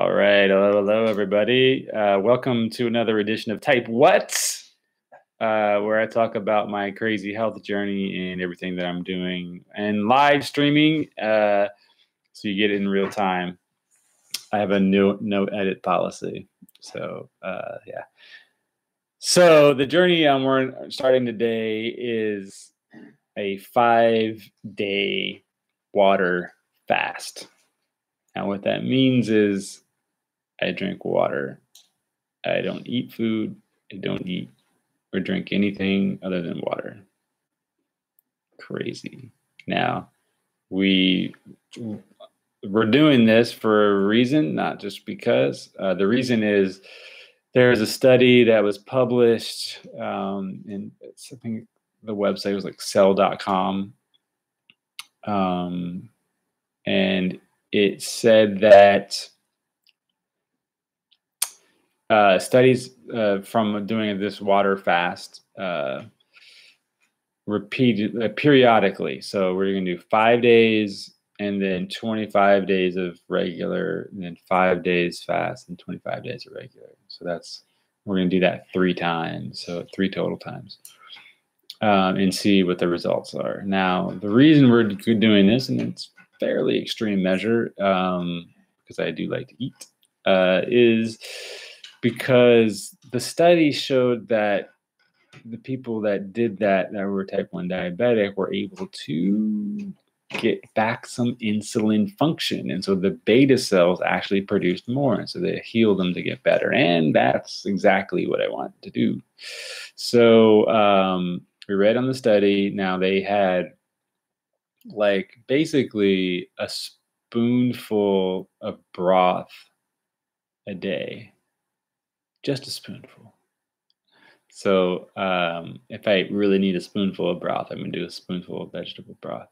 All right. Hello, everybody. Welcome to another edition of Type What, where I talk about my crazy health journey and everything that I'm doing and live streaming, so you get it in real time. I have a no edit policy. So, yeah. So the journey we're starting today is a 5-day water fast. Now, what that means is I drink water. I don't eat food. I don't eat or drink anything other than water. Crazy. Now, we're doing this for a reason, not just because. The reason is there's a study that was published in something, the website was like cell.com. And it said that studies from doing this water fast periodically. So we're going to do 5 days and then 25 days of regular, and then 5 days fast and 25 days of regular. So we're going to do that 3 times. So 3 total times, and see what the results are. Now, the reason we're doing this, and it's fairly extreme measure, because I do like to eat, is because the study showed that the people that did that were type 1 diabetic were able to get back some insulin function. And so the beta cells actually produced more. And so they healed them to get better. And that's exactly what I want to do. So we read on the study. Now they had like basically a spoonful of broth a day. Just a spoonful. So if I really need a spoonful of broth, I'm going to do a spoonful of vegetable broth.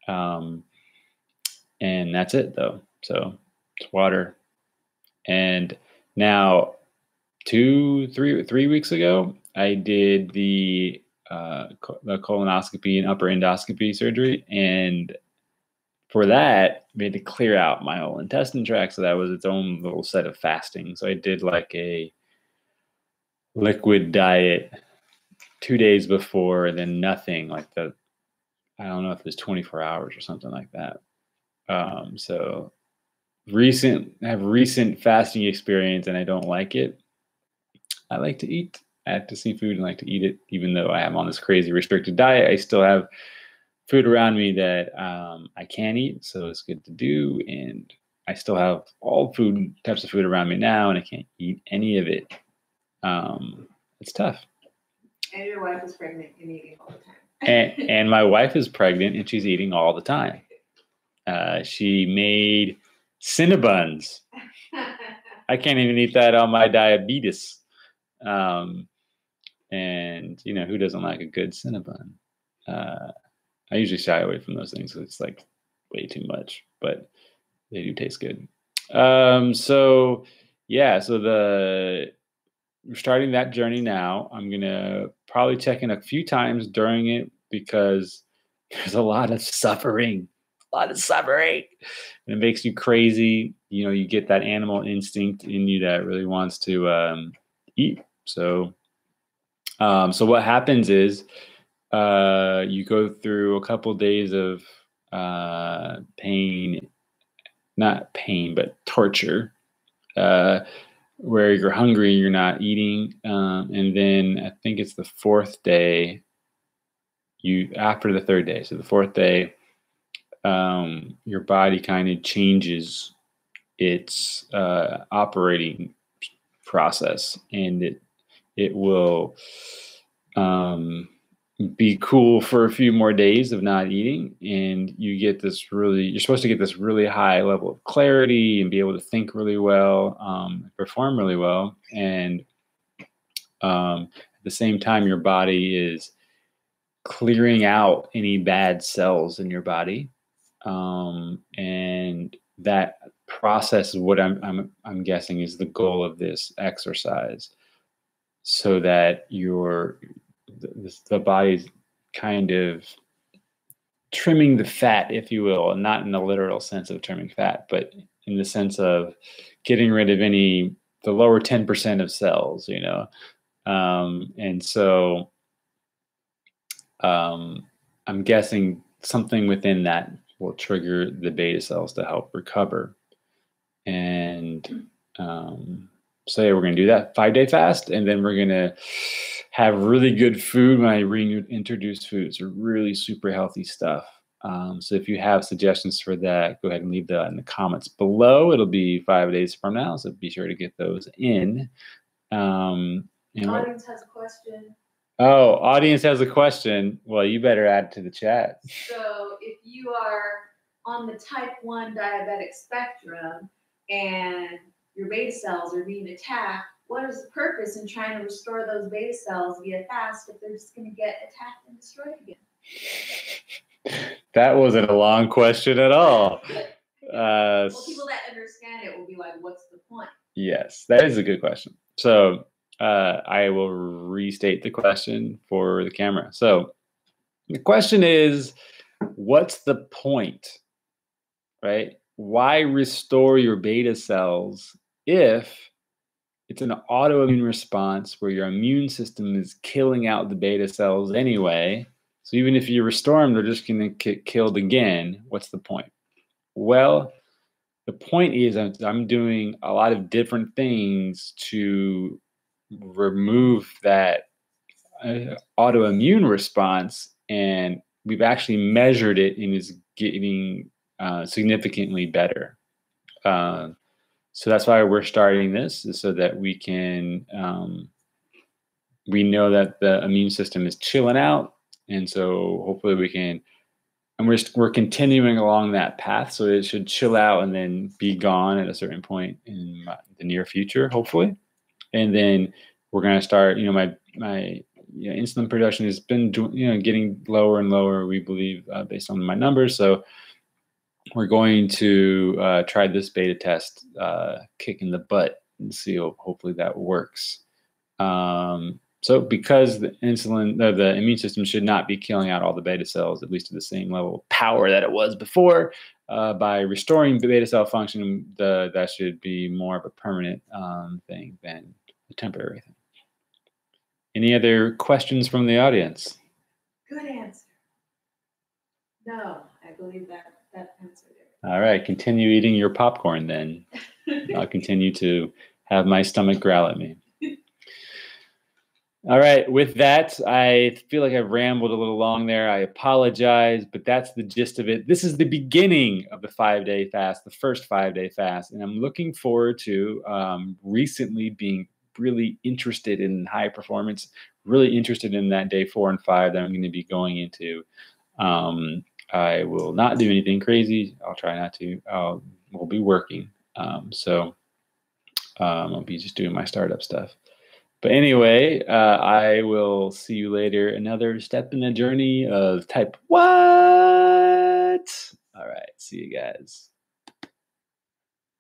And that's it, though. So it's water. And now 3 weeks ago, I did the colonoscopy and upper endoscopy surgery. And for that, we had to clear out my whole intestine tract. So that was its own little set of fasting. So I did like a liquid diet 2 days before, and then nothing, like I don't know if it was 24 hours or something like that. So I have recent fasting experience, and I don't like it. I like to eat. I have to see food and like to eat it. Even though I am on this crazy restricted diet, I still have food around me that I can eat. So it's good to do. And I still have all types of food around me now, and I can't eat any of it. It's tough. And your wife is pregnant and eating all the time. and my wife is pregnant and she's eating all the time. She made Cinnabons. I can't even eat that on my diabetes. And who doesn't like a good Cinnabon? I usually shy away from those things because it's like way too much, but they do taste good. So we're starting that journey now. I'm going to probably check in a few times during it because there's a lot of suffering. And it makes you crazy. You get that animal instinct in you that really wants to eat. So what happens is you go through a couple of days of pain, not pain, but torture, where you're hungry, you're not eating, and then I think it's the 4th day. After the 3rd day, so the 4th day, your body kind of changes its operating process, and it will be cool for a few more days of not eating, and you're supposed to get this really high level of clarity and be able to think really well, perform really well. And at the same time, your body is clearing out any bad cells in your body. And that process is what I'm guessing is the goal of this exercise, so that the body's kind of trimming the fat, if you will, not in the literal sense of trimming fat, but in the sense of getting rid of the lower 10% of cells, and so I'm guessing something within that will trigger the beta cells to help recover. And so yeah, we're going to do that 5-day fast, and then we're going to have really good food when I reintroduce foods, so really super healthy stuff. So if you have suggestions for that, go ahead and leave that in the comments below. It'll be 5 days from now, so be sure to get those in. Audience has a question. Oh, audience has a question. Well, you better add to the chat. So if you are on the type 1 diabetic spectrum and your beta cells are being attacked, what is the purpose in trying to restore those beta cells via fast if they're just going to get attacked and destroyed again? That wasn't a long question at all. Well, people that understand it will be like, what's the point? Yes, that is a good question. So I will restate the question for the camera. So the question is, what's the point, right? Why restore your beta cells if it's an autoimmune response where your immune system is killing out the beta cells anyway? So even if you restore them, they're just going to get killed again. What's the point? Well, the point is I'm doing a lot of different things to remove that autoimmune response, and we've actually measured it and it's getting significantly better. So that's why we're starting this, is so that we can we know that the immune system is chilling out, and so hopefully we can, and we're continuing along that path, so it should chill out and then be gone at a certain point in the near future, hopefully. And then we're going to start, my insulin production has been getting lower and lower, we believe, based on my numbers. So we're going to try this beta test, kick in the butt, and see, hopefully that works. So because the immune system should not be killing out all the beta cells, at least to the same level of power that it was before, by restoring the beta cell function, that should be more of a permanent thing than a temporary thing. Any other questions from the audience? Good answer. No, I believe that answered it. All right, continue eating your popcorn then. I'll continue to have my stomach growl at me. All right, with that, I feel like I've rambled a little long there. I apologize, but that's the gist of it. This is the beginning of the 5-day fast, the first 5-day fast, and I'm looking forward to recently being really interested in high performance, really interested in that day 4 and 5 that I'm going to be going into. I will not do anything crazy. I'll try not to. We'll be working. So I'll be just doing my startup stuff. But anyway, I will see you later. Another step in the journey of type what? All right. See you guys.